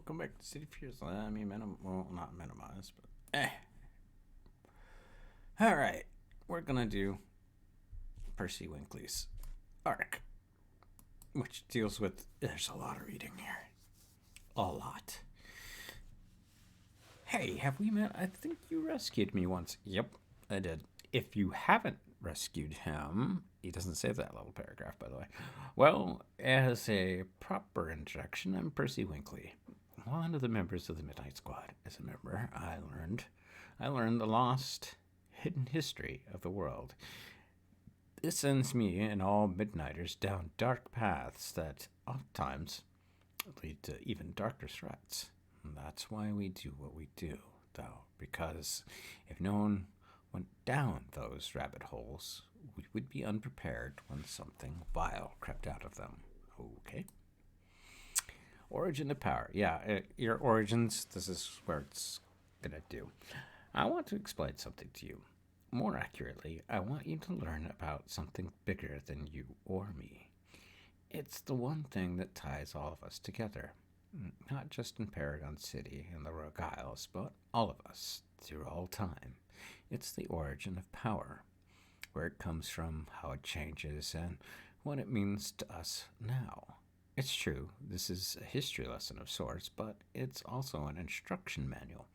welcome back to City Fears. I mean, well, not minimize, but Alright, we're gonna do Percy Winkley's arc, which deals with. There's a lot of reading here. A lot. Hey, have we met? I think you rescued me once. Yep, I did. If you haven't rescued him, he doesn't say that little paragraph, by the way. Well, as a proper introduction, I'm Percy Winkley, one of the members of the Midnight Squad. As a member, I learned the lost, hidden history of the world. This sends me and all Midnighters down dark paths that oftentimes lead to even darker threats. And that's why we do what we do, though, because if no one went down those rabbit holes, we would be unprepared when something vile crept out of them. Okay? Origin of power. Yeah, your origins, this is where it's gonna do. I want to explain something to you. More accurately, I want you to learn about something bigger than you or me. It's the one thing that ties all of us together. Not just in Paragon City and the Rogue Isles, but all of us, through all time. It's the origin of power, where it comes from, how it changes, and what it means to us now. It's true, this is a history lesson of sorts, but it's also an instruction manual.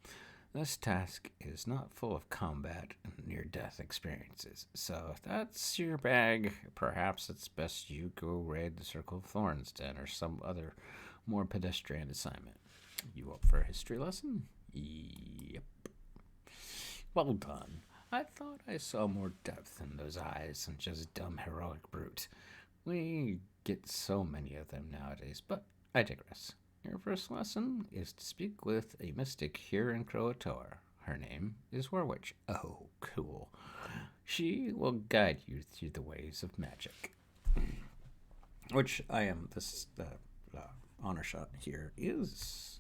This task is not full of combat and near-death experiences, so if that's your bag, perhaps it's best you go raid the Circle of Thorns Den or some other more pedestrian assignment. You up for a history lesson? Yep. Well done. I thought I saw more depth in those eyes than just dumb heroic brute. We get so many of them nowadays, but I digress. Your first lesson is to speak with a mystic here in Croatoa. Her name is Warwitch. Oh, cool. She will guide you through the ways of magic. Which I am. This honor shot here is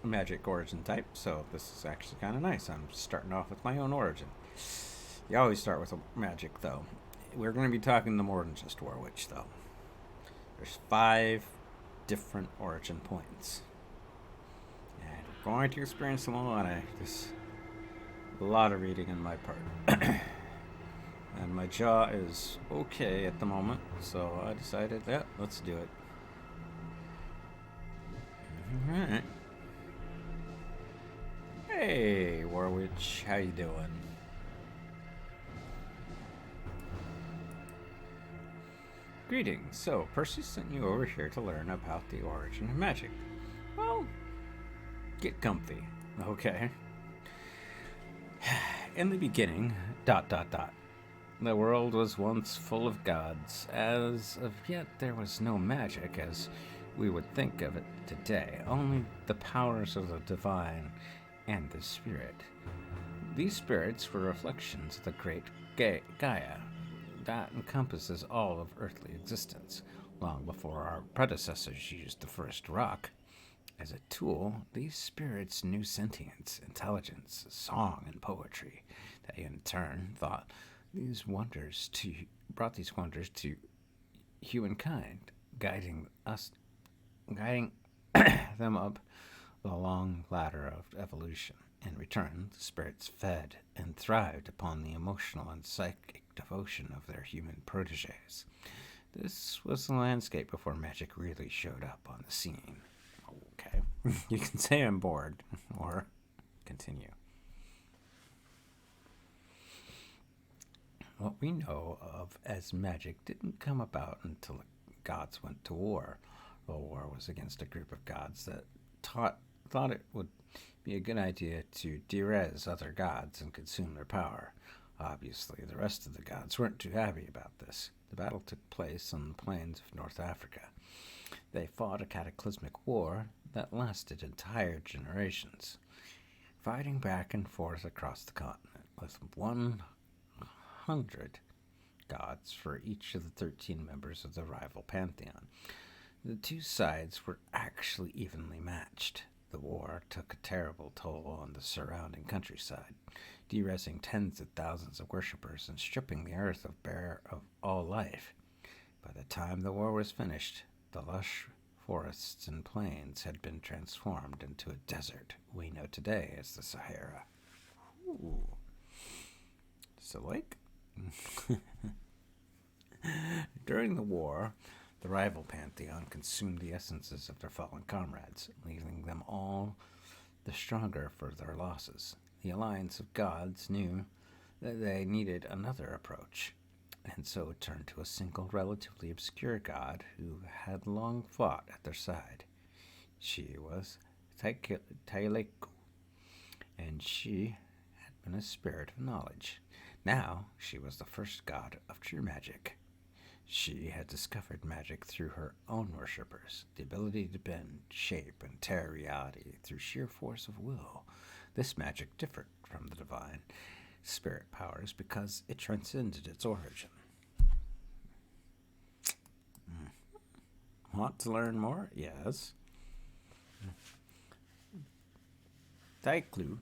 magic origin type, so this is actually kind of nice. I'm starting off with my own origin. You always start with a magic, though. We're going to be talking to more than just Warwitch, though. There's 5 different origin points. And we're going to experience them all, and there's a lot of reading on my part. And my jaw is okay at the moment, so I decided, yeah, let's do it. Alright. Hey, Warwitch, how you doing? Greetings. So, Percy sent you over here to learn about the origin of magic. Well, get comfy, okay? In the beginning, ... The world was once full of gods. As of yet, there was no magic as we would think of it today, only the powers of the divine and the spirit. These spirits were reflections of the great Gaia that encompasses all of earthly existence. Long before our predecessors used the first rock as a tool, these spirits knew sentience, intelligence, song, and poetry. They in turn brought these wonders to humankind, guiding them up the long ladder of evolution. In return, the spirits fed and thrived upon the emotional and psychic devotion of their human proteges. This was the landscape before magic really showed up on the scene. Okay. You can say I'm bored, or continue. What we know of as magic didn't come about until the gods went to war. The war was against a group of gods that thought it would be a good idea to derez other gods and consume their power. Obviously, the rest of the gods weren't too happy about this. The battle took place on the plains of North Africa. They fought a cataclysmic war that lasted entire generations, fighting back and forth across the continent with 100 gods for each of the 13 members of the rival pantheon. The two sides were actually evenly matched. The war took a terrible toll on the surrounding countryside, derezing tens of thousands of worshippers and stripping the earth bare of all life. By the time the war was finished, the lush forests and plains had been transformed into a desert we know today as the Sahara. Ooh. So, like, during the war, the rival pantheon consumed the essences of their fallen comrades, leaving them all the stronger for their losses. The alliance of gods knew that they needed another approach, and so turned to a single, relatively obscure god who had long fought at their side. She was Taileku, and she had been a spirit of knowledge. Now she was the first god of true magic. She had discovered magic through her own worshippers, the ability to bend, shape, and tear reality through sheer force of will. This magic differed from the divine spirit powers because it transcended its origin. Want to learn more? Yes. Taiklu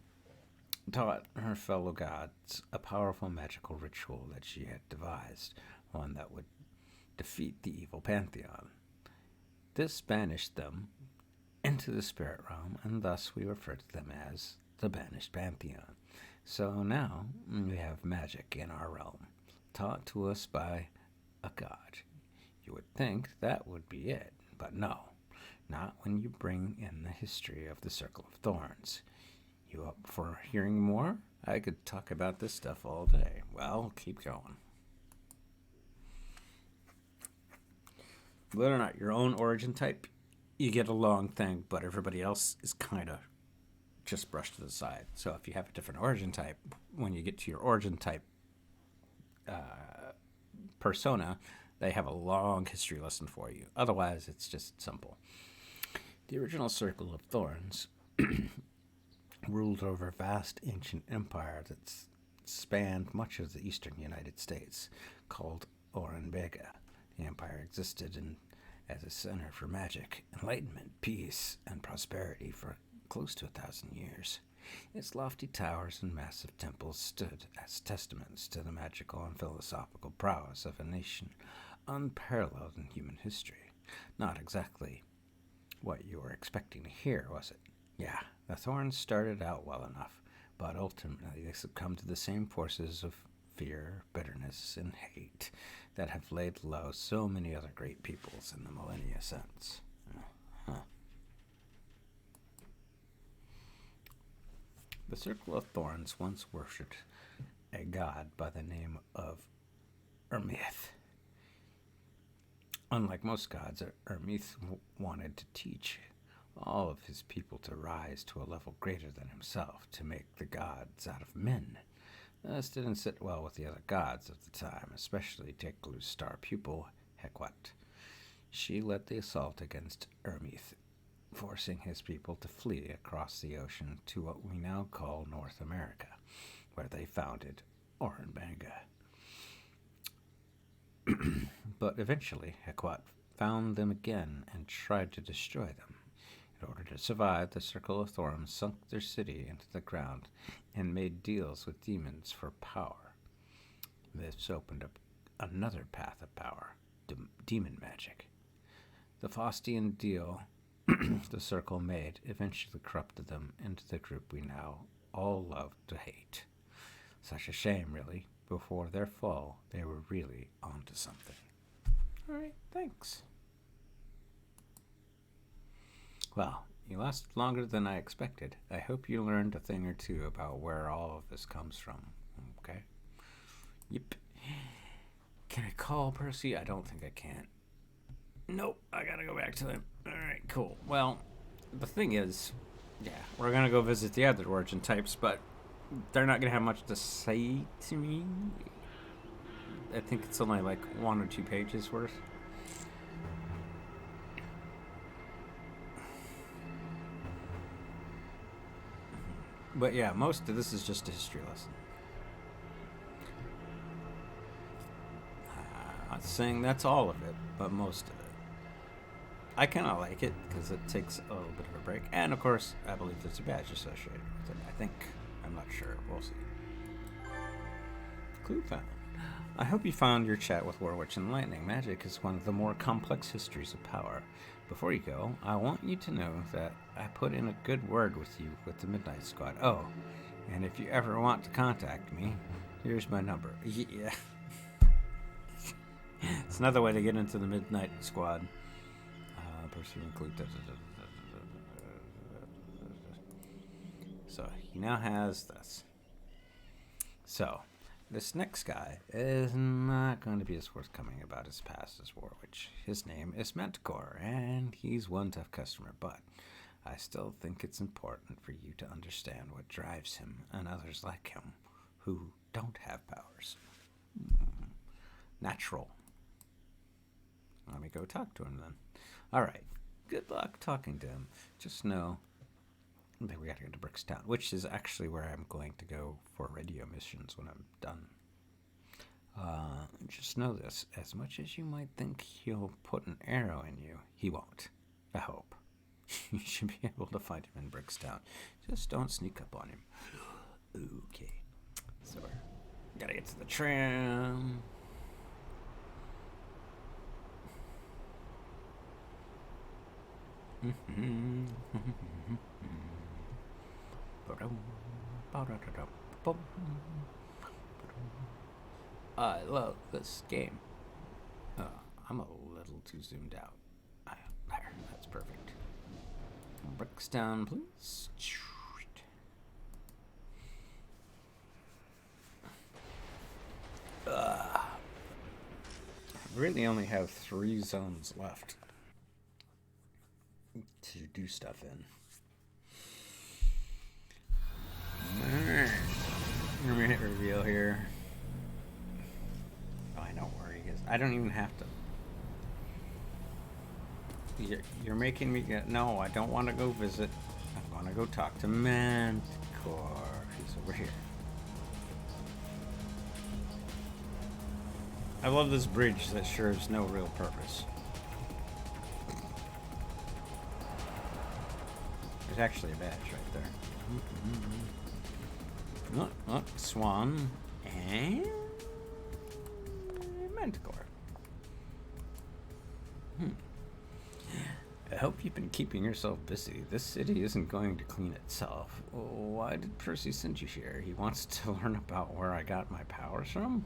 taught her fellow gods a powerful magical ritual that she had devised, one that would defeat the evil pantheon. This banished them into the spirit realm, and thus we refer to them as the banished pantheon. So now we have magic in our realm, taught to us by a god. You would think that would be it, but no, not when you bring in the history of the Circle of Thorns. You up for hearing more? I could talk about this stuff all day. Well, keep going. Believe it or not, your own origin type, you get a long thing, but everybody else is kind of just brushed to the side. So if you have a different origin type, when you get to your origin type persona, they have a long history lesson for you. Otherwise, it's just simple. The original Circle of Thorns ruled over a vast ancient empire that spanned much of the eastern United States, called Orenbega. The empire existed as a center for magic, enlightenment, peace, and prosperity for close to 1,000 years. Its lofty towers and massive temples stood as testaments to the magical and philosophical prowess of a nation unparalleled in human history. Not exactly what you were expecting to hear, was it? Yeah, the Thorns started out well enough, but ultimately they succumbed to the same forces of fear, bitterness, and hate that have laid low so many other great peoples in the millennia since. The Circle of Thorns once worshipped a god by the name of Ermith. Unlike most gods, Ermith wanted to teach all of his people to rise to a level greater than himself, to make the gods out of men. This didn't sit well with the other gods of the time, especially Teklu's star pupil, Hequat. She led the assault against Ermith, forcing his people to flee across the ocean to what we now call North America, where they founded Orenbanga. But eventually, Hequat found them again and tried to destroy them. In order to survive, the Circle of Thorns sunk their city into the ground and made deals with demons for power. This opened up another path of power, demon magic. The Faustian deal the Circle made eventually corrupted them into the group we now all love to hate. Such a shame, really. Before their fall, they were really onto something. All right, thanks. Well, you lasted longer than I expected. I hope you learned a thing or two about where all of this comes from. Okay? Yep. Can I call Percy? I don't think I can. Nope, I gotta go back to them. Alright, cool. Well, the thing is, yeah, we're gonna go visit the other origin types, but they're not gonna have much to say to me. I think it's only like 1 or 2 pages worth. But yeah, most of this is just a history lesson. I'm not saying that's all of it, but most of it. I kind of like it because it takes a little bit of a break. And of course, I believe there's a badge associated with it. I think. I'm not sure. We'll see. Clue found. I hope you found your chat with Warwitch enlightening. Magic is one of the more complex histories of power. Before you go, I want you to know that I put in a good word with you with the Midnight Squad. Oh, and if you ever want to contact me, here's my number. Yeah. It's another way to get into the Midnight Squad. Pursue include. So he now has this. So this next guy is not going to be as forthcoming about his past as Warwitch. His name is Manticore, and he's one tough customer, but I still think it's important for you to understand what drives him and others like him who don't have powers. Natural. Let me go talk to him then. Alright, good luck talking to him. Just know that we gotta go to Brickstown, which is actually where I'm going to go for radio missions when I'm done. Just know this, as much as you might think he'll put an arrow in you, he won't. I hope. You should be able to find him in Brickstown. Just don't sneak up on him. Okay. So, gotta get to the tram. I love this game. I'm a little too zoomed out. There, that's perfect. Brickstown, please. I really only have 3 zones left to do stuff in. Alright. Let me hit reveal here. Oh, I know where he is. I don't even have to. You're making me get. No, I don't want to go visit. I want to go talk to Manticore. He's over here. I love this bridge that serves no real purpose. There's actually a badge right there. Swan and Manticore. I hope you've been keeping yourself busy. This city isn't going to clean itself. Why did Percy send you here? He wants to learn about where I got my powers from?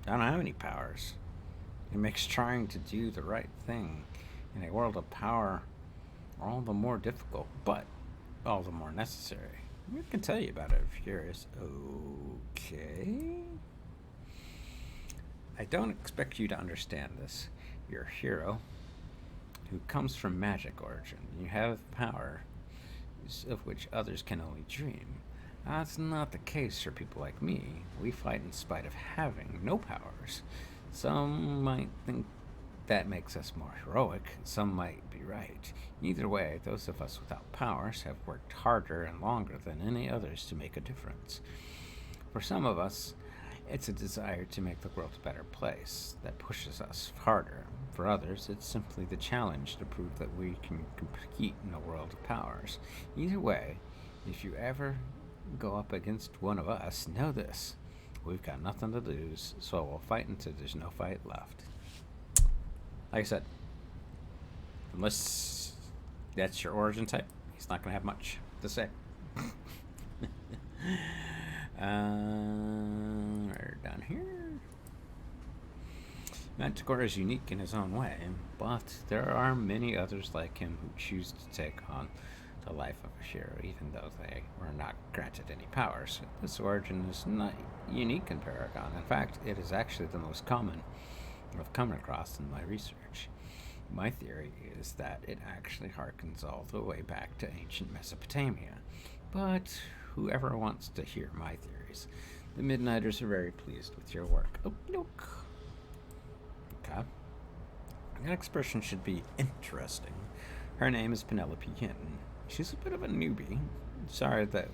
I don't have any powers. It makes trying to do the right thing in a world of power all the more difficult, but all the more necessary. I can tell you about it if you're curious. Okay. I don't expect you to understand this. You're a hero who comes from magic origin. You have power of which others can only dream. That's not the case for people like me. We fight in spite of having no powers. Some might think that makes us more heroic. Some might be right. Either way, those of us without powers have worked harder and longer than any others to make a difference. For some of us, it's a desire to make the world a better place that pushes us harder. For others, it's simply the challenge to prove that we can compete in a world of powers. Either way, if you ever go up against one of us, know this. We've got nothing to lose, so we'll fight until there's no fight left. Like I said, unless that's your origin type, he's not going to have much to say. Right down here. Manticore is unique in his own way, but there are many others like him who choose to take on the life of a hero, even though they were not granted any powers. This origin is not unique in Paragon. In fact, it is actually the most common I've come across in my research. My theory is that it actually harkens all the way back to ancient Mesopotamia. But whoever wants to hear my theories, the Midnighters are very pleased with your work. Oh, look. Okay. That expression should be interesting. Her name is Penelope Hinton. She's a bit of a newbie. Sorry that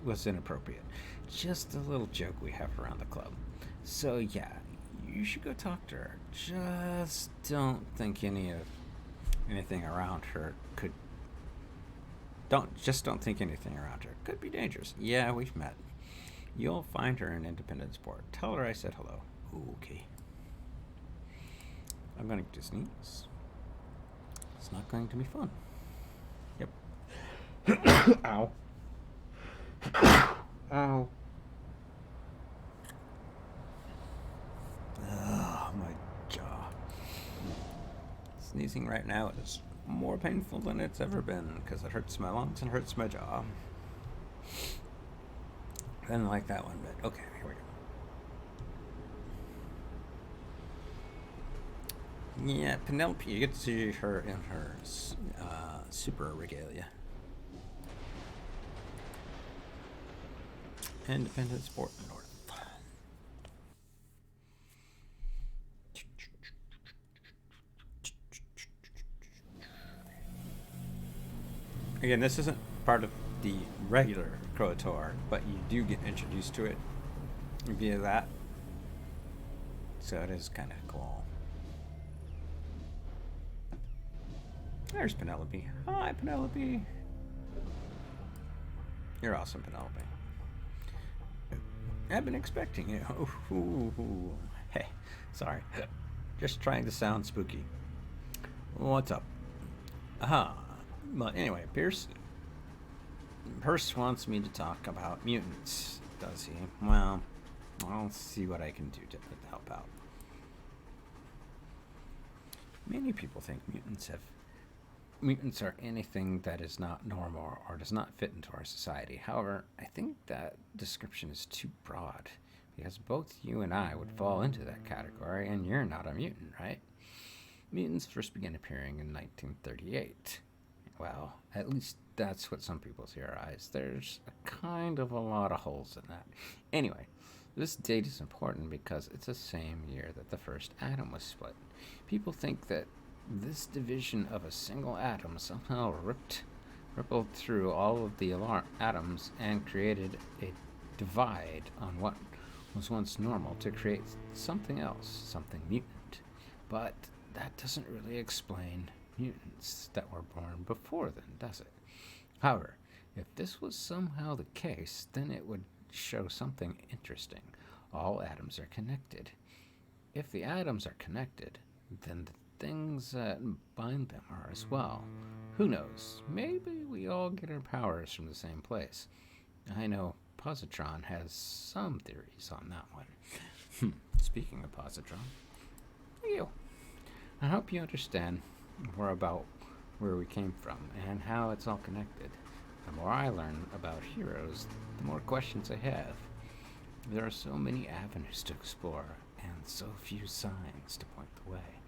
was inappropriate. Just a little joke we have around the club. So yeah, you should go talk to her. Just don't think anything around her could. Don't think anything around her could be dangerous. Yeah, we've met. You'll find her in Independence Port. Tell her I said hello. Okay. I'm going to sneeze. It's not going to be fun. Yep. Ow. Ow. Oh, my jaw. Sneezing right now is more painful than it's ever been because it hurts my lungs and hurts my jaw. I didn't like that one bit. Okay, here we go. Yeah, Penelope, you get to see her in her super regalia. Independent Sport North. Again, this isn't part of the regular KOTOR, but you do get introduced to it via that. So it is kind of cool. There's Penelope. Hi, Penelope. You're awesome, Penelope. I've been expecting you. Ooh. Hey, sorry. Just trying to sound spooky. What's up? But anyway, Pierce wants me to talk about mutants, does he? Well, I'll see what I can do to help out. Many people think mutants are anything that is not normal or does not fit into our society. However, I think that description is too broad because both you and I would fall into that category, and you're not a mutant, right? Mutants first began appearing in 1938. Well, at least that's what some people theorize. There's kind of a lot of holes in that. Anyway, this date is important because it's the same year that the first atom was split. People think that this division of a single atom somehow rippled through all of the atoms and created a divide on what was once normal to create something else, something mutant. But that doesn't really explain mutants that were born before then, does it? However, if this was somehow the case, then it would show something interesting. All atoms are connected. If the atoms are connected, then the things that bind them are as well. Who knows? Maybe we all get our powers from the same place. I know Positron has some theories on that one. Speaking of Positron, you. I hope you understand more about where we came from and how it's all connected. The more I learn about heroes, the more questions I have. There are so many avenues to explore and so few signs to point the way.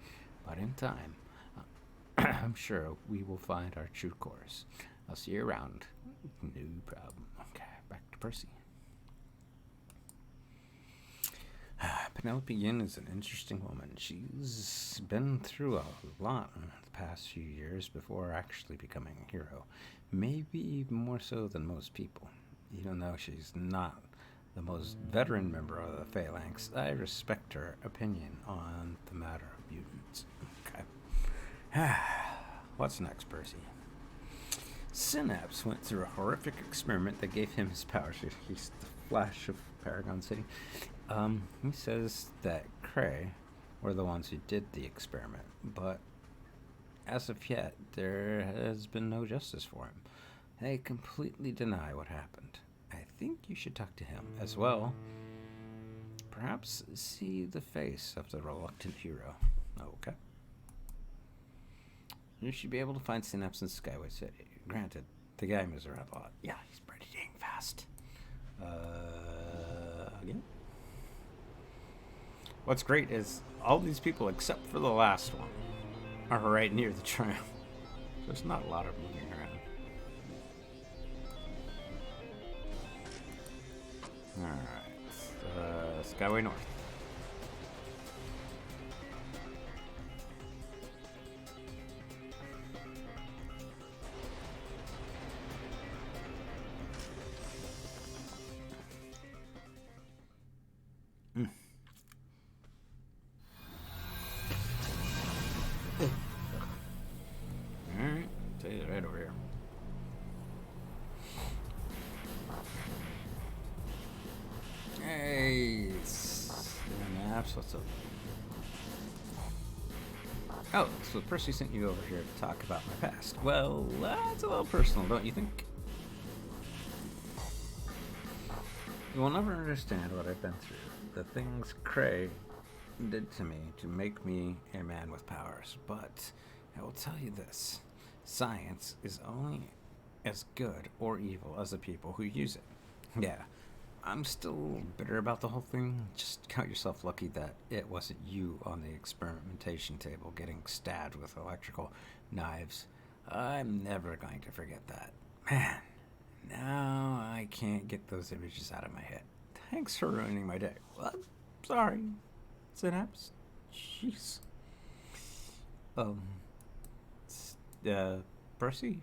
But in time, I'm sure we will find our true course. I'll see you around. No problem. Okay, back to Percy. Penelope Yin is an interesting woman. She's been through a lot in the past few years before actually becoming a hero. Maybe even more so than most people. Even though she's not the most veteran member of the Phalanx, I respect her opinion on the matter of mutants. Okay. What's next, Percy? Synapse went through a horrific experiment that gave him his powers. He's the Flash of Paragon City. He says that Cray were the ones who did the experiment, but as of yet, there has been no justice for him. They completely deny what happened. I think you should talk to him as well. Perhaps see the face of the reluctant hero. Okay. You should be able to find Synapse in Skyway City. Granted, the guy moves around a lot. Yeah, he's pretty dang fast. Again? What's great is all these people, except for the last one, are right near the tram. There's not a lot of moving around. Alright. Skyway North. Alright, take it right over here. Hey, Oh, so Percy sent you over here to talk about my past. Well, that's a little personal, don't you think? You will never understand what I've been through. The things Cray did to me to make me a man with powers. But I will tell you this. Science is only as good or evil as the people who use it. Yeah, I'm still bitter about the whole thing. Just count yourself lucky that it wasn't you on the experimentation table getting stabbed with electrical knives. I'm never going to forget that. Man, now I can't get those images out of my head. Thanks for ruining my day. Well, sorry. Synapse? Jeez. Um, Percy?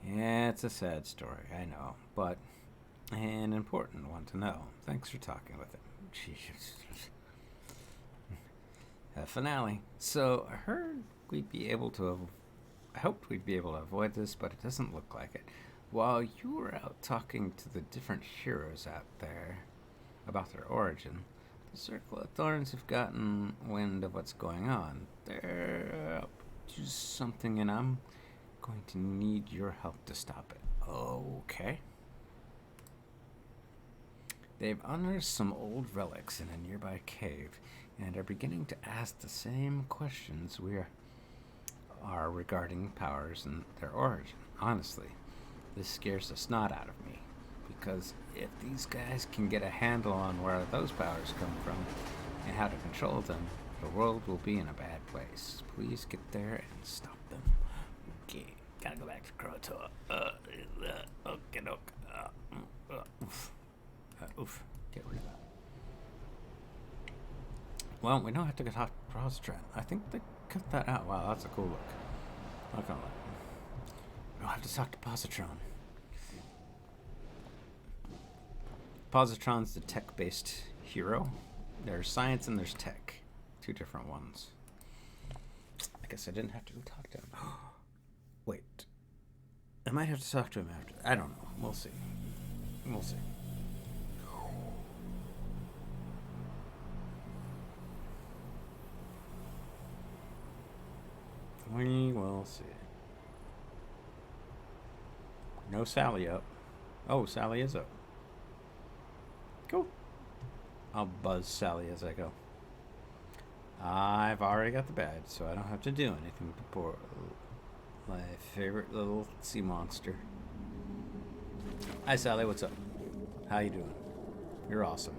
Yeah, it's a sad story, I know, but an important one to know. Thanks for talking with him. Jeez. Finale. So, I heard we'd be able to... I hoped we'd be able to avoid this, but it doesn't look like it. While you were out talking to the different heroes out there about their origin, the Circle of Thorns have gotten wind of what's going on. They're up to something, and I'm going to need your help to stop it. Okay. They've unearthed some old relics in a nearby cave, and are beginning to ask the same questions we are regarding powers and their origin. Honestly, this scares the snot out of me, because if these guys can get a handle on where those powers come from and how to control them, the world will be in a bad place. Please get there and stop them. Okay, gotta go back to Croatoa. Okay, oof, get rid of that. Well, we don't have to get hot Prostran. I think they cut that out. Wow, that's a cool look. Not gonna lie. We'll have to talk to Positron. Positron's the tech-based hero. There's science and there's tech. Two different ones. I guess I didn't have to go talk to him. Wait. I might have to talk to him after. I don't know. We'll see. We'll see. We will see. No Sally up. Oh, Sally is up. Cool. I'll buzz Sally as I go. I've already got the badge, so I don't have to do anything before my favorite little sea monster. Hi, Sally. What's up? How you doing? You're awesome.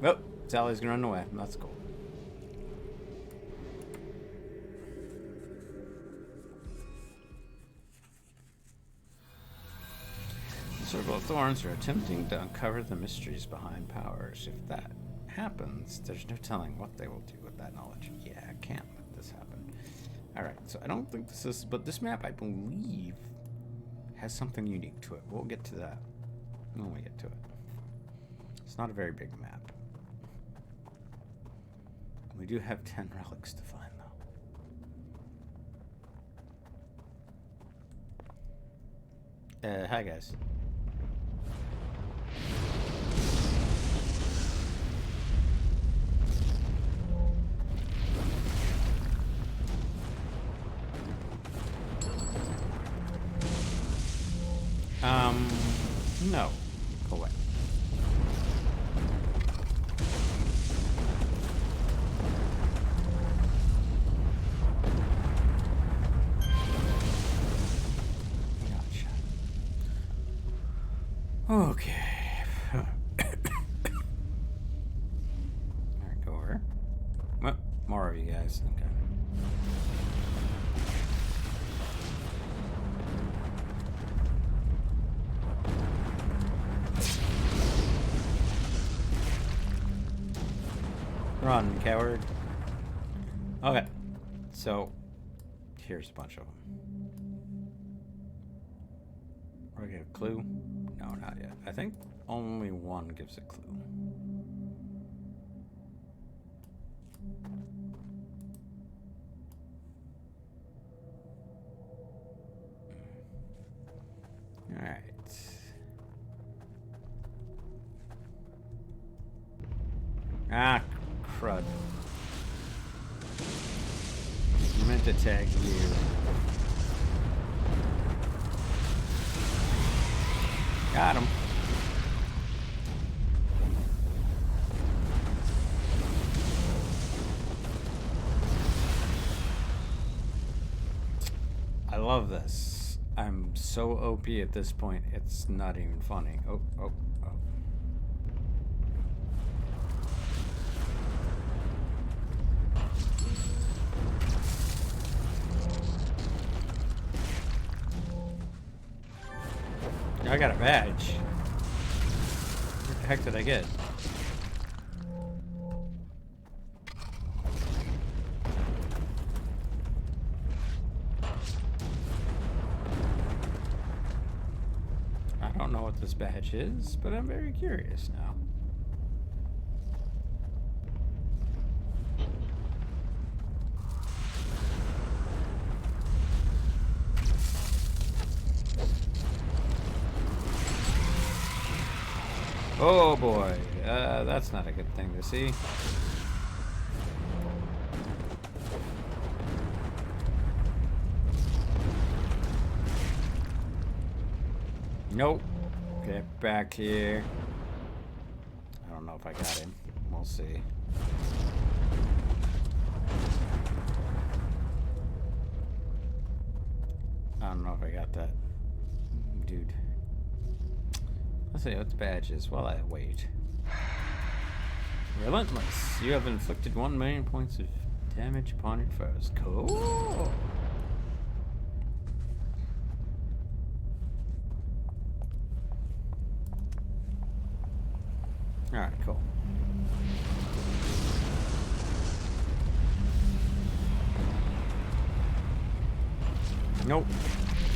Oh, Sally's gonna run away. That's cool. Circle of Thorns are attempting to uncover the mysteries behind powers. If that happens, there's no telling what they will do with that knowledge. Yeah, I can't let this happen. Alright, so I don't think this is... But this map, I believe, has something unique to it. We'll get to that when we get to it. It's not a very big map. We do have 10 relics to find, though. Hi, guys. No. Go away. Gotcha. Okay. Alright, go over. Well, more of you guys. Okay. Run, coward. Okay. So, here's a bunch of them. Do I get a clue? No, not yet. I think only one gives a clue. Alright. Ah, god. I meant to tag you. Got him. I love this. I'm so OP at this point, it's not even funny. Oh. I got a badge. What the heck did I get? I don't know what this badge is, but I'm very curious now. Oh boy, that's not a good thing to see. Nope. Get back here. I don't know if I got him. We'll see. I don't know if I got that dude. Let's see what the badge is while I wait. Relentless. You have inflicted 1 million points of damage upon your foes. Cool. Alright, cool. Nope.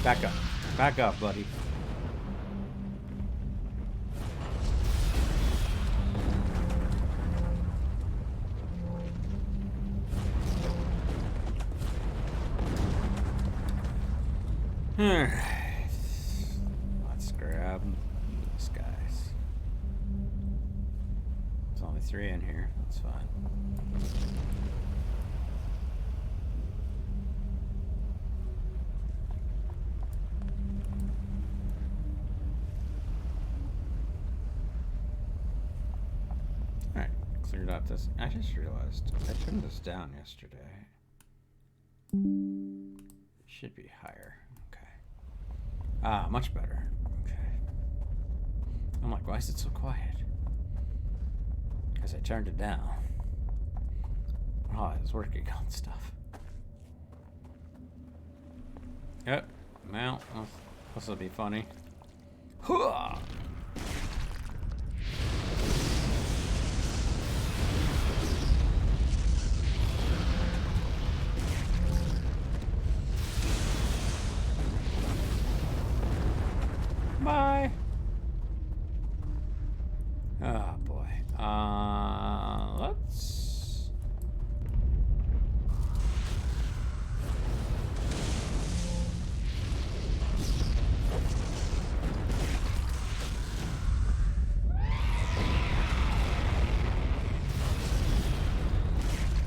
Back up. Back up, buddy. Let's grab these guys. There's only 3 in here. That's fine. Alright, cleared out this. I just realized I turned this down yesterday. It should be higher. Ah, much better. Okay. I'm like, why is it so quiet? Because I turned it down. Oh, I was working on stuff. Yep. Well, this will be funny. Hooah! Bye. Oh boy. Let's.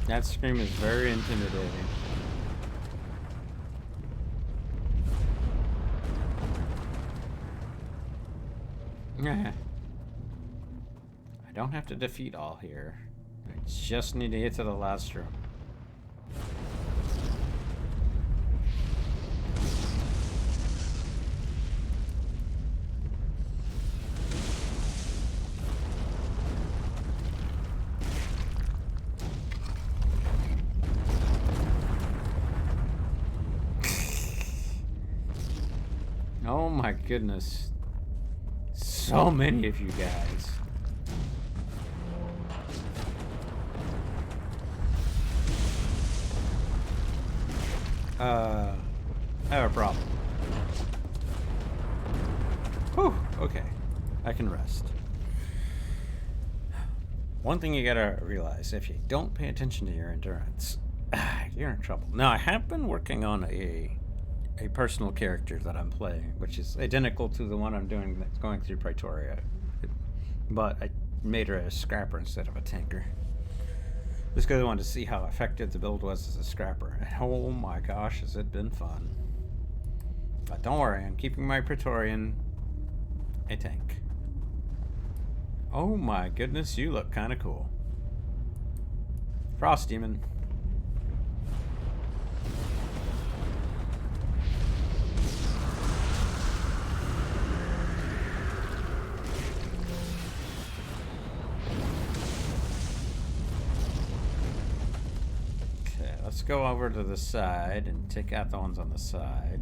That scream is very intimidating. I don't have to defeat all here. I just need to get to the last room. Oh my goodness. So many of you guys. I have a problem. Whew, okay. I can rest. One thing you gotta realize, if you don't pay attention to your endurance, you're in trouble. Now, I have been working on a personal character that I'm playing, which is identical to the one I'm doing that's going through Praetoria. But I made her a scrapper instead of a tanker. Just because I wanted to see how effective the build was as a scrapper. And oh my gosh, has it been fun. But don't worry, I'm keeping my Praetorian a tank. Oh my goodness, you look kind of cool. Frost Demon. Okay, let's go over to the side and take out the ones on the side.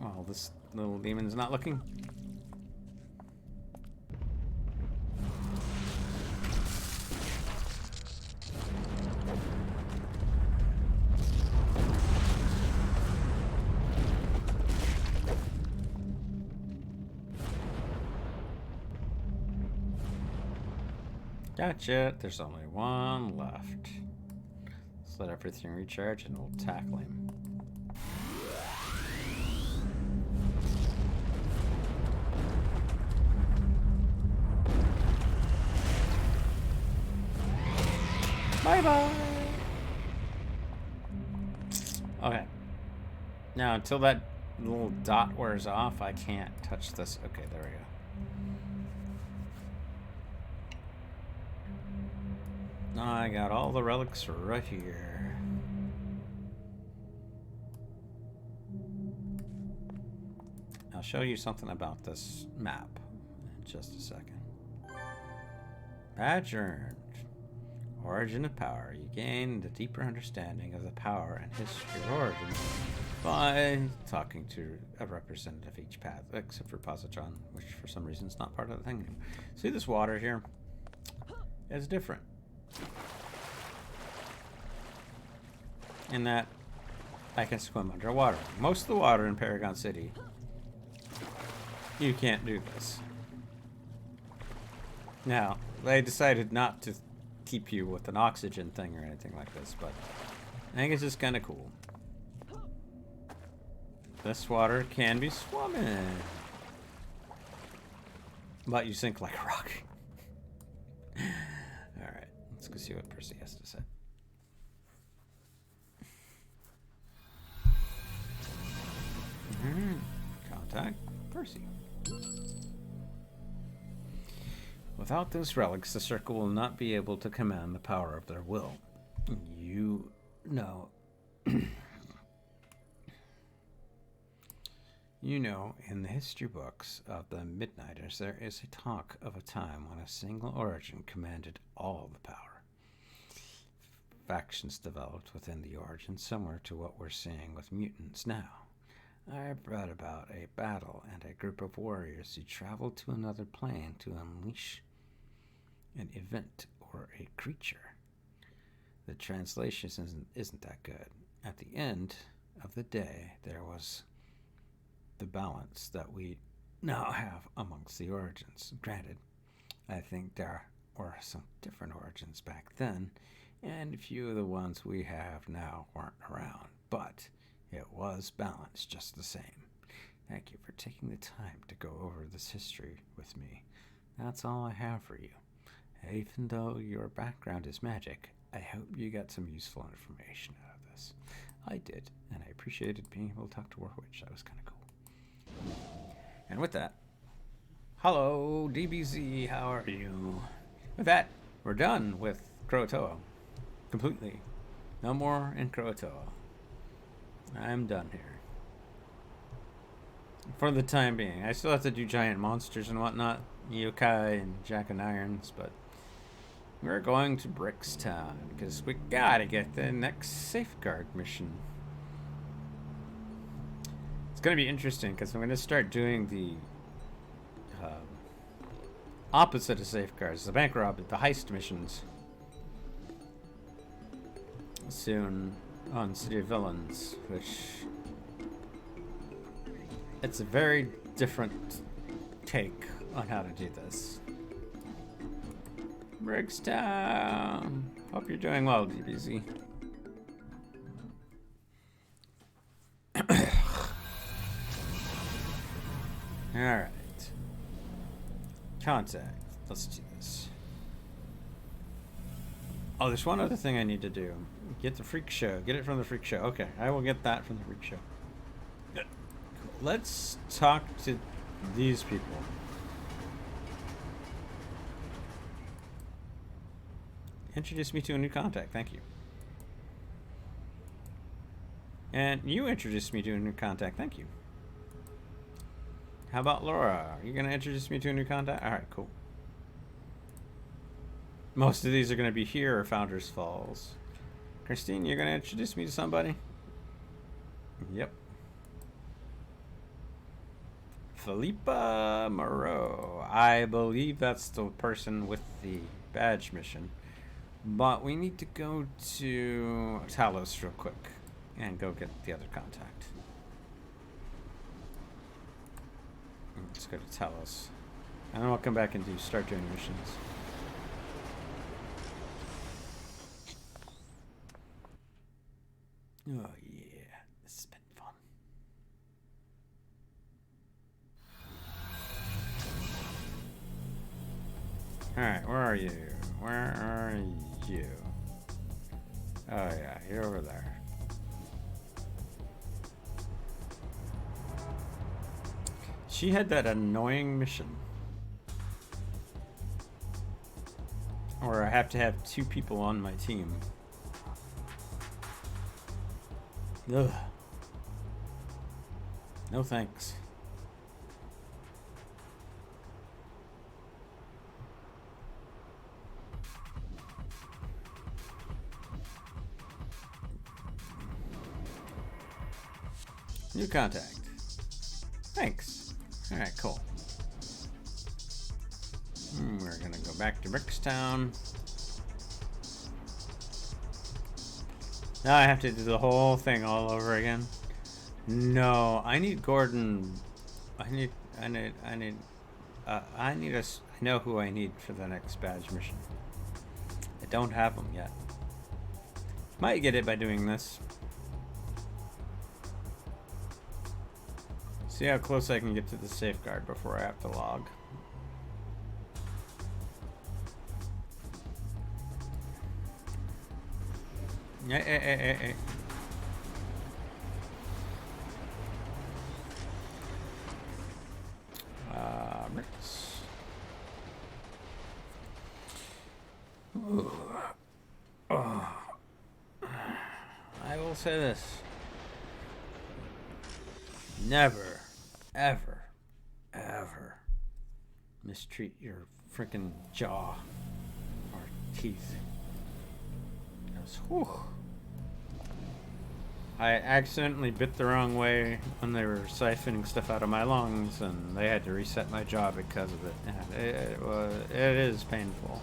Well, this little demon's not looking. Gotcha. There's only one left. Let's let everything recharge and we'll tackle him. Bye-bye. Okay. Now, until that little dot wears off, I can't touch this. Okay, there we go. I got all the relics right here. I'll show you something about this map in just a second. Badge earned. Origin of power. You gain a deeper understanding of the power and history of origins by talking to a representative of each path, except for Positron, which for some reason is not part of the thing anymore. See this water here? It's different. In that I can swim underwater. Most of the water in Paragon City, you can't do this. Now, they decided not to keep you with an oxygen thing or anything like this, but I think it's just kind of cool. This water can be swimming, but you sink like a rock. Alright, let's go see what Percy has to say. Contact Percy. Without those relics, the Circle will not be able to command the power of their will. You know... You know, in the history books of the Midnighters, there is a talk of a time when a single origin commanded all the power. Factions developed within the origin similar to what we're seeing with mutants now. I've read about a battle and a group of warriors who traveled to another plane to unleash an event or a creature. The translation isn't that good. At the end of the day, there was the balance that we now have amongst the origins. Granted, I think there were some different origins back then, and a few of the ones we have now weren't around, but it was balanced just the same. Thank you for taking the time to go over this history with me. That's all I have for you. Even though your background is magic, I hope you got some useful information out of this. I did, and I appreciated being able to talk to Warwitch. That was kind of cool. And with that, hello, DBZ, how are you? With that, we're done with Croatoa. Completely. No more in Croatoa. I'm done here. For the time being. I still have to do giant monsters and whatnot. Yokai and Jack-o'-lanterns, but we're going to Brickstown because we gotta get the next safeguard mission. It's gonna be interesting because I'm gonna start doing the opposite of safeguards, the bank rob, the heist missions soon on City of Villains, which it's a very different take on how to do this. Brickstown. Hope you're doing well, DBZ. Alright. Contact. Let's do this. Oh, there's one other thing I need to do. Get the freak show. Get it from the freak show. Okay, I will get that from the freak show. Good. Cool. Let's talk to these people. Introduce me to a new contact. Thank you. And you introduced me to a new contact. Thank you. How about Laura? Are you going to introduce me to a new contact? All right, cool. Most of these are going to be here or Founders Falls. Christine, you're going to introduce me to somebody? Yep. Philippa Moreau. I believe that's the person with the badge mission. But we need to go to Talos real quick and go get the other contact. Let's go to Talos. And then I'll come back and start doing missions. Oh yeah, this has been fun. Alright, where are you? Where are you? Oh yeah, you're over there. She had that annoying mission. Or I have to have 2 people on my team. Ugh. No thanks. New contact. Thanks. Alright, cool. We're gonna go back to Brickstown. Now I have to do the whole thing all over again. No, I need Gordon. I know who I need for the next badge mission. I don't have them yet. Might get it by doing this. See how close I can get to the safeguard before I have to log. Hey. Bricks. Oh. I will say this. Never, ever mistreat your freaking jaw or teeth. Whew. I accidentally bit the wrong way when they were siphoning stuff out of my lungs, and they had to reset my jaw because of it. And it is painful.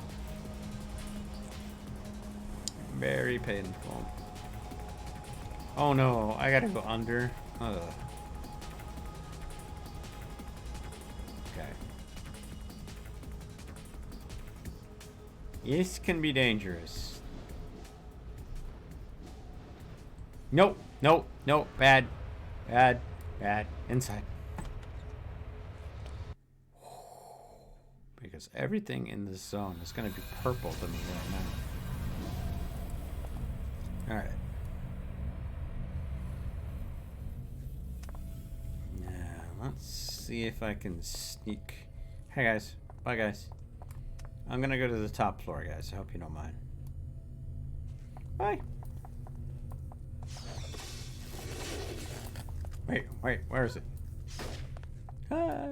Very painful. Oh no, I gotta go under. Ugh. Okay. This can be dangerous. Nope. Bad. Inside. Because everything in this zone is going to be purple to me right now. Alright. Now, let's see if I can sneak. Hey guys. Bye guys. I'm going to go to the top floor, guys. I hope you don't mind. Bye. Wait, where is it? Ah.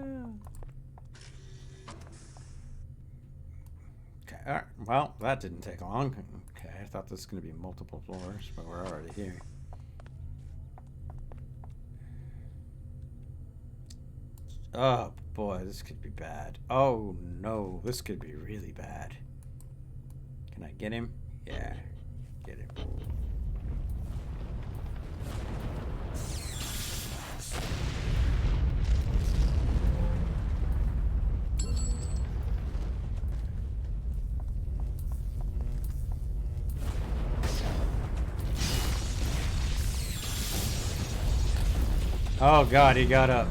Okay, alright. Well, that didn't take long. Okay, I thought this was going to be multiple floors, but we're already here. Oh boy, this could be bad. Oh no, this could be really bad. Can I get him? Yeah, get him. Oh god, he got up.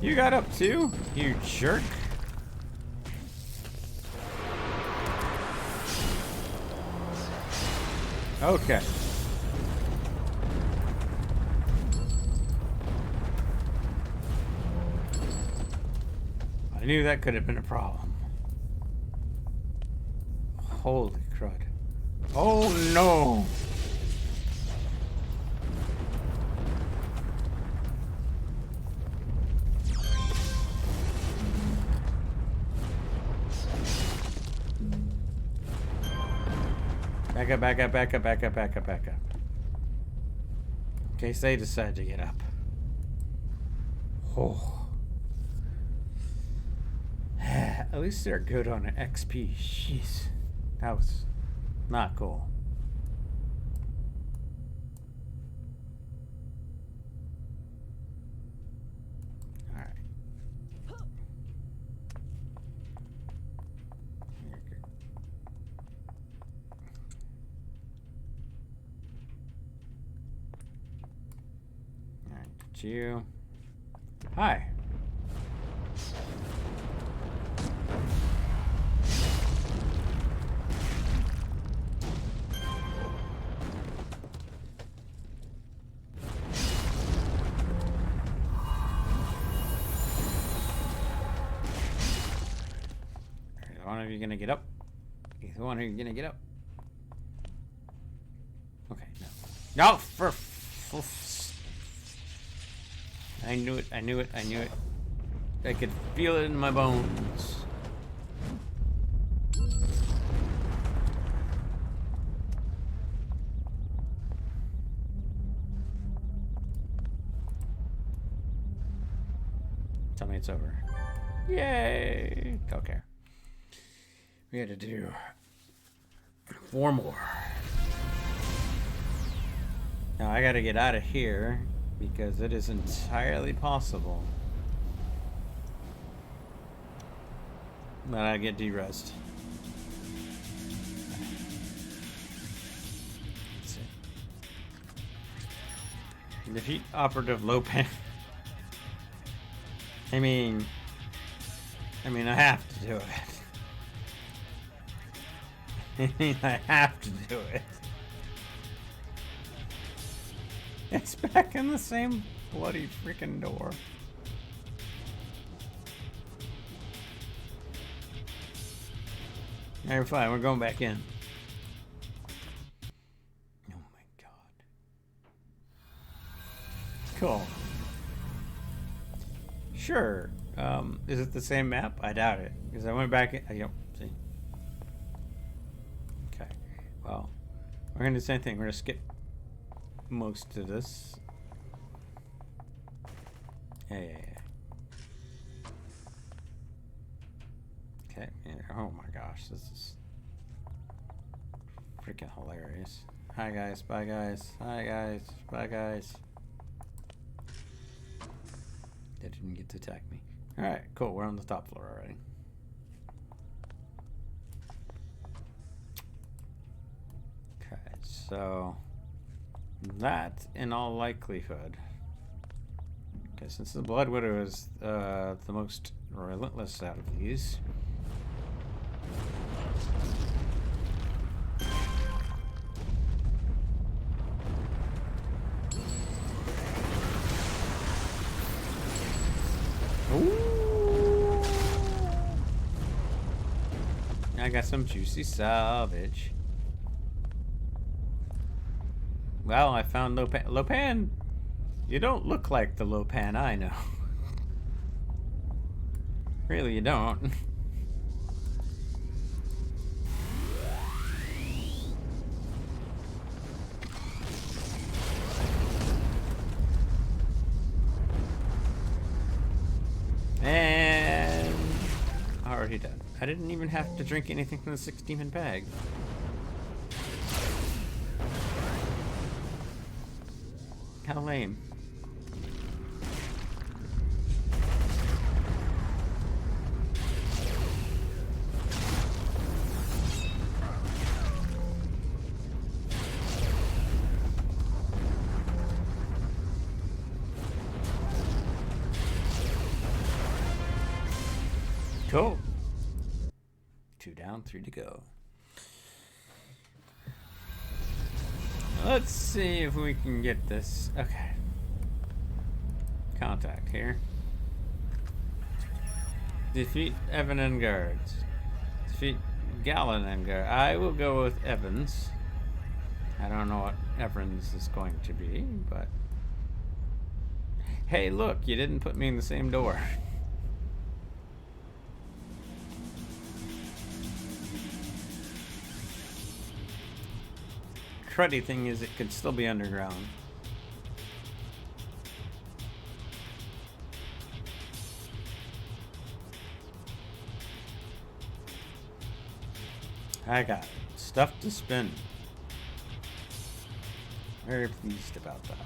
You got up too, you jerk. Okay. I knew that could have been a problem. Holy crud. Oh no! Back up, back up, back up, back up, back up, back up. In case they decide to get up. Oh. At least they're good on an XP. Jeez. That was not cool. Alright. Alright, get you. Hi. One of you gonna get up? Either one of you gonna get up? Okay, no. No, for I knew it, I knew it, I knew it. I could feel it in my bones. Tell me it's over. Yay! Don't care. We had to do 4 more. Now I gotta get out of here because it is entirely possible that I get de-rezzed. Let's see. Defeat operative Lopan. I mean, I have to do it. I have to do it. It's back in the same bloody freaking door. Alright, fine, we're going back in. Oh my god. Cool. Sure. Is it the same map? I doubt it. Because I went back in. Yep, see. Okay. Well, we're gonna do the same thing. We're gonna skip most of this. Yeah. Okay. Yeah. Oh my gosh, this is freaking hilarious. Hi guys. Bye guys. Hi guys. Bye guys. They didn't get to attack me. Alright, cool. We're on the top floor already. Okay, so that in all likelihood. Okay, since the Blood Widow is the most relentless out of these. Ooh. I got some juicy salvage. Well, I found Lopan. Lopan, you don't look like the Lopan I know. Really, you don't. And already done. I didn't even have to drink anything from the 6-demon bag. How lame. Cool. 2 down, 3 to go. Let's see if we can get this. Okay. Contact here. Defeat Evan and guards. Defeat Gallon and guard. I will go with Evans. I don't know what Evans is going to be, but... Hey, look, you didn't put me in the same door. Cruddy thing is it could still be underground. I got stuff to spin. Very pleased about that.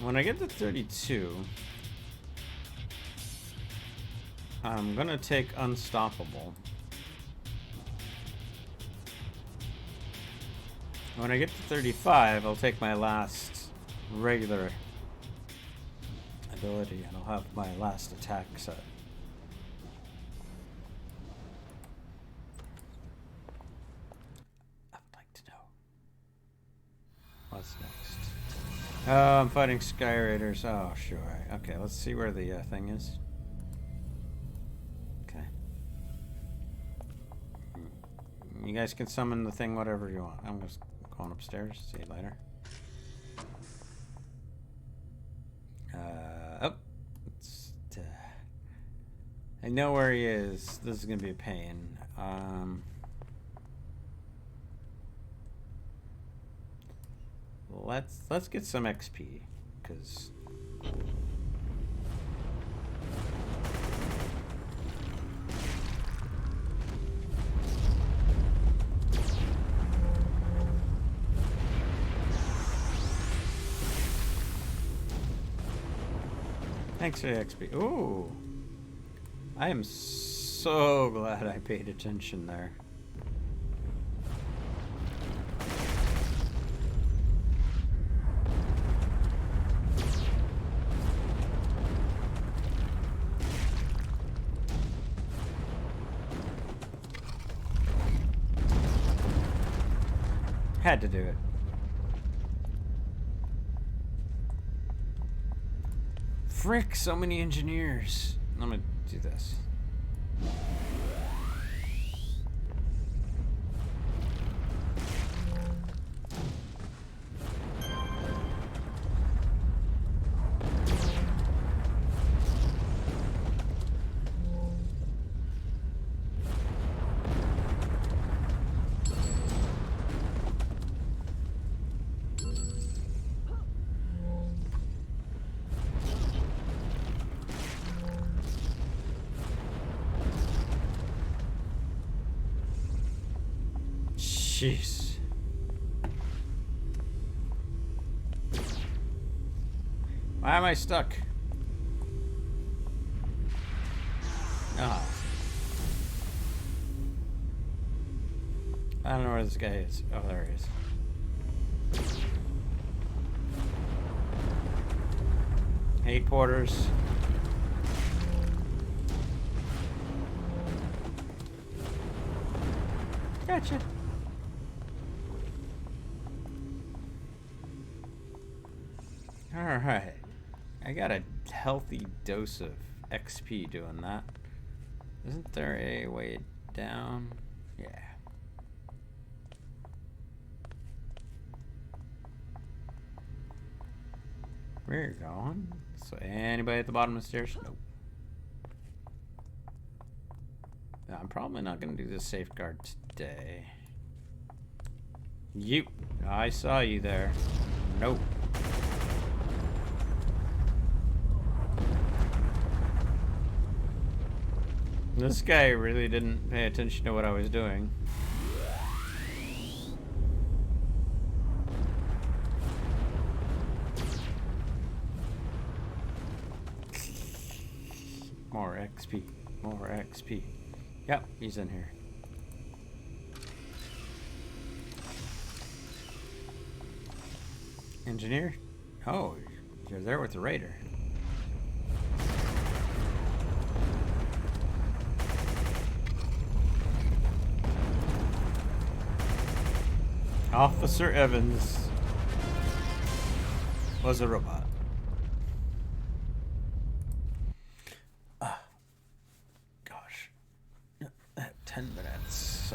When I get to 32, I'm gonna take Unstoppable. When I get to 35, I'll take my last regular ability and I'll have my last attack set. I would like to know. What's next? Oh, I'm fighting Sky Raiders. Oh, sure. Okay, let's see where the thing is. Okay. You guys can summon the thing whatever you want. I'm just going upstairs. See you later. I know where he is. This is gonna be a pain. Let's get some XP, because thanks for the XP. Ooh. I am so glad I paid attention there. Had to do it. Frick, so many engineers. I'm gonna do this. Jeez. Why am I stuck? Oh. I don't know where this guy is. Oh, there he is. 8 quarters. Gotcha. Alright. I got a healthy dose of XP doing that. Isn't there a way down? Yeah. Where are you going? So anybody at the bottom of the stairs? Nope. I'm probably not going to do this safeguard today. You. I saw you there. Nope. This guy really didn't pay attention to what I was doing. More XP. More XP. Yep, he's in here. Engineer? Oh, you're there with the raider. Officer Evans was a robot. Gosh. 10 minutes.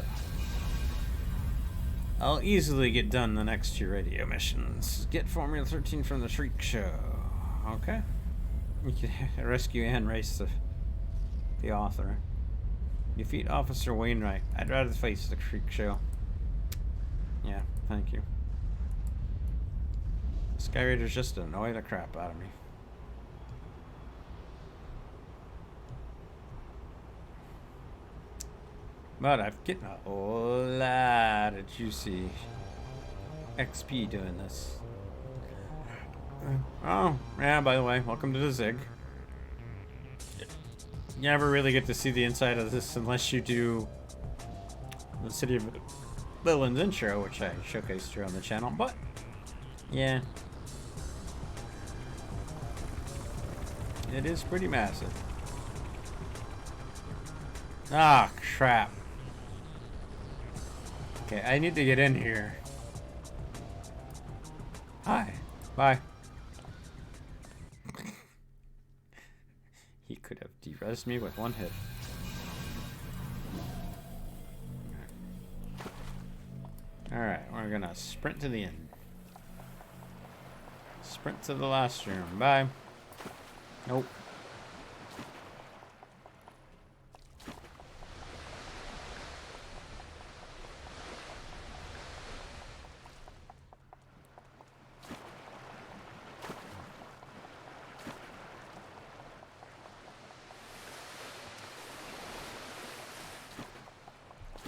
I'll easily get done the next 2 radio missions. Get Formula 13 from the Shriek Show. Okay. You can rescue and race the author. Defeat Officer Wainwright. I'd rather face the Shriek Show. Yeah, thank you. Sky Raiders just annoy the crap out of me. But I've getting a whole lot of juicy XP doing this. Oh, yeah, by the way, welcome to the Zig. You never really get to see the inside of this unless you do the City of Villains intro, which I showcased here on the channel, but yeah. It is pretty massive. Ah, crap. Okay, I need to get in here. Hi. Bye. He could have de-resed me with 1 hit. Alright, we're gonna sprint to the end. Sprint to the last room. Bye. Nope.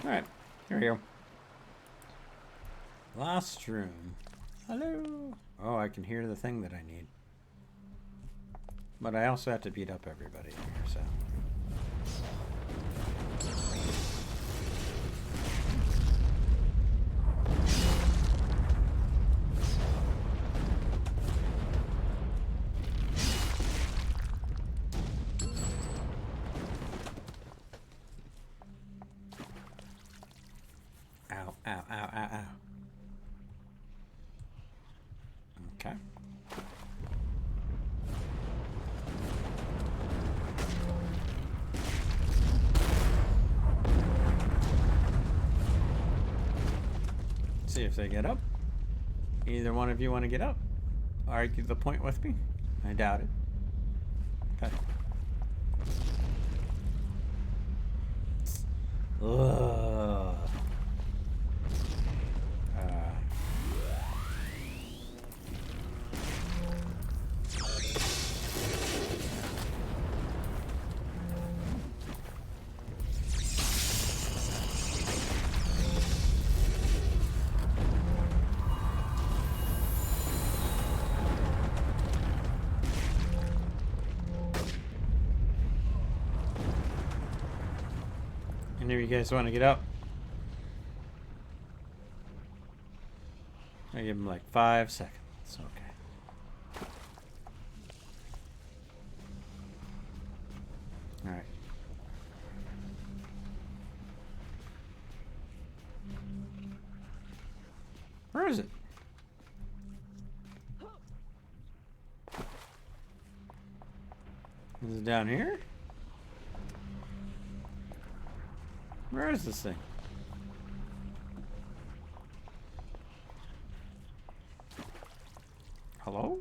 Alright, here we go. Last room. Hello. Oh, I can hear the thing that I need. But I also have to beat up everybody here, so. Ow, ow, ow, ow, ow. Okay. See if they get up. Either one of you want to get up? Argue the point with me? I doubt it. Okay. Ugh. Any of you guys want to get up? I give him like 5 seconds. Okay. All right. Where is it? Is it down here? Where is this thing? Hello?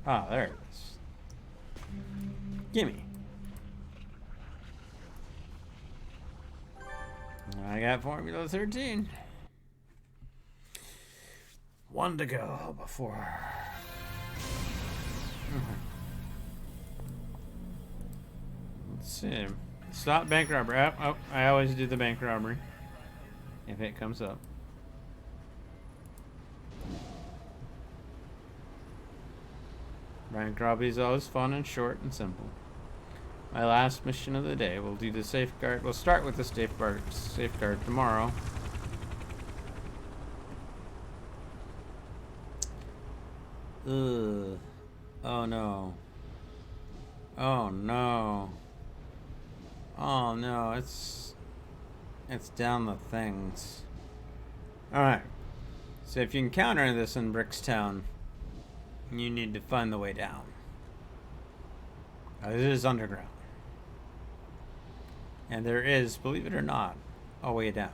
Ah, there it is. Gimme. I got Formula 13. 1 to go before. Let's see. Stop bank robbery. Oh, I always do the bank robbery. If it comes up. Bank robbery is always fun and short and simple. My last mission of the day. We'll do the safeguard. We'll start with the safeguard tomorrow. Ugh. Oh no. Oh no. Oh no, it's down the things. Alright. So if you encounter this in Brickstown, you need to find the way down. It is underground. And there is, believe it or not, a way down.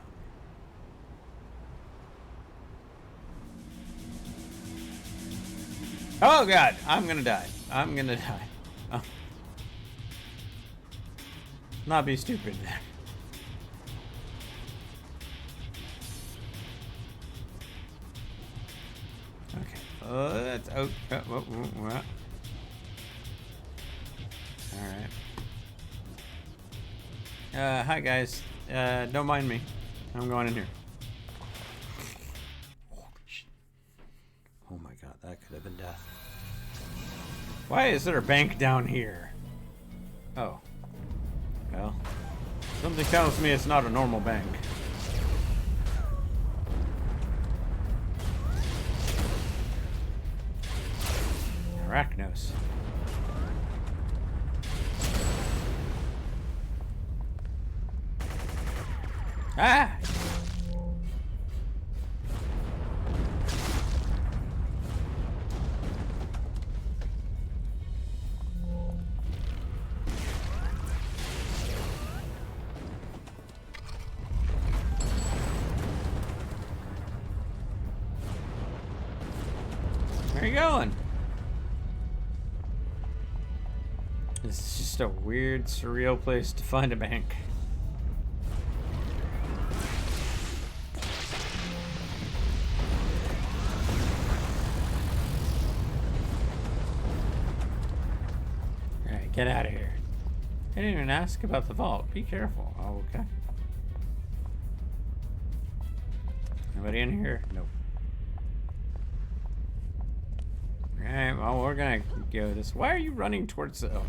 Oh god, I'm gonna die. I'm gonna die. Oh. Not be stupid. Okay. Let's out. Alright. Hi guys. Don't mind me. I'm going in here. Oh my god, that could have been death. Why is there a bank down here? Oh. Well, something tells me it's not a normal bank. Arachnos. Ah! Where are you going? This is just a weird, surreal place to find a bank. Alright, get out of here. I didn't even ask about the vault. Be careful. Oh, okay. Anybody in here? Nope. Alright, well, we're gonna go this. Why are you running towards the... Oh.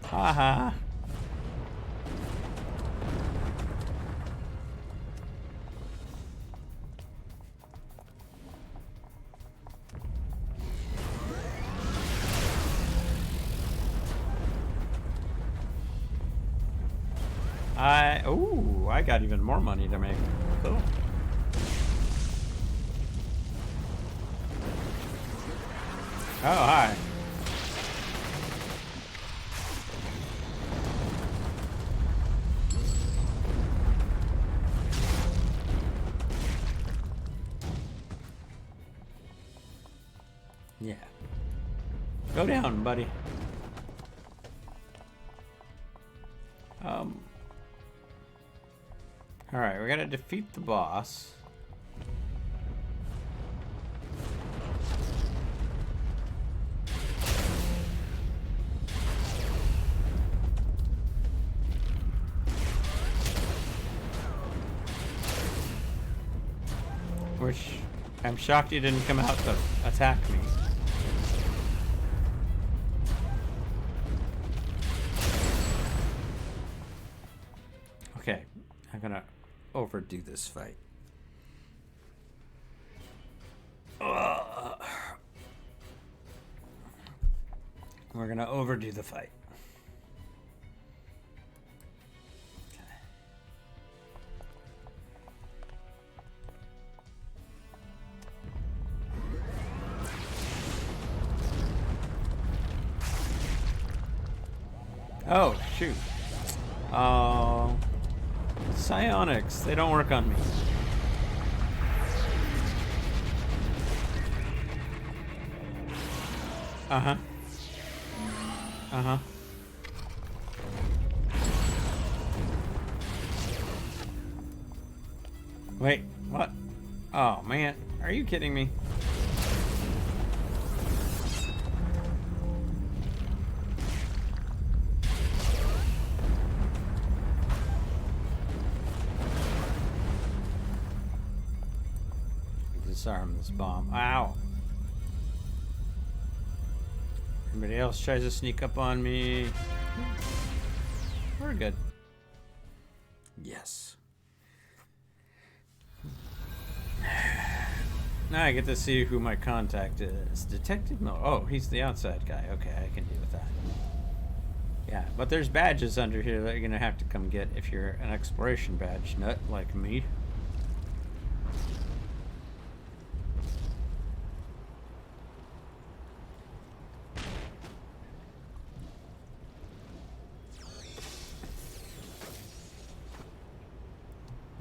Haha. Ooh, I got even more money to make. Cool. Oh, hi. Yeah. Go down, buddy. Alright, we gotta defeat the boss. Which, I'm shocked you didn't come out to attack me. Okay, I'm gonna overdo this fight. We're gonna overdo the fight. Oh, shoot. Oh. Psionics, they don't work on me. Uh-huh. Uh-huh. Wait, what? Oh, man. Are you kidding me? Disarm this bomb. Ow. Anybody else tries to sneak up on me? We're good. Yes. Now I get to see who my contact is. Detective Miller. Oh, he's the outside guy. Okay, I can deal with that. Yeah, but there's badges under here that you're gonna have to come get if you're an exploration badge nut like me.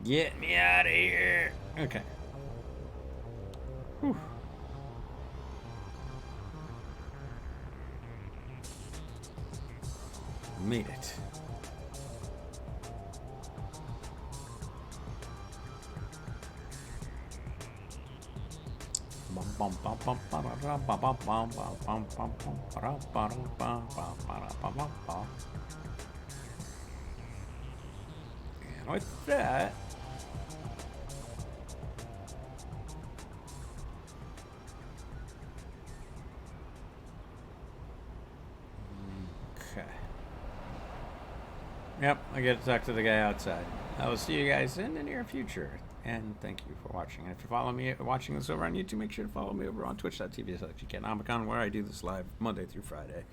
Get me out of here. Okay. Whew. Made it. And with that, okay. Yep, I get to talk to the guy outside. I will see you guys in the near future. And thank you for watching. And if you follow me watching this over on YouTube, make sure to follow me over on twitch.tv/Geekanomicon, where I do this live Monday through Friday.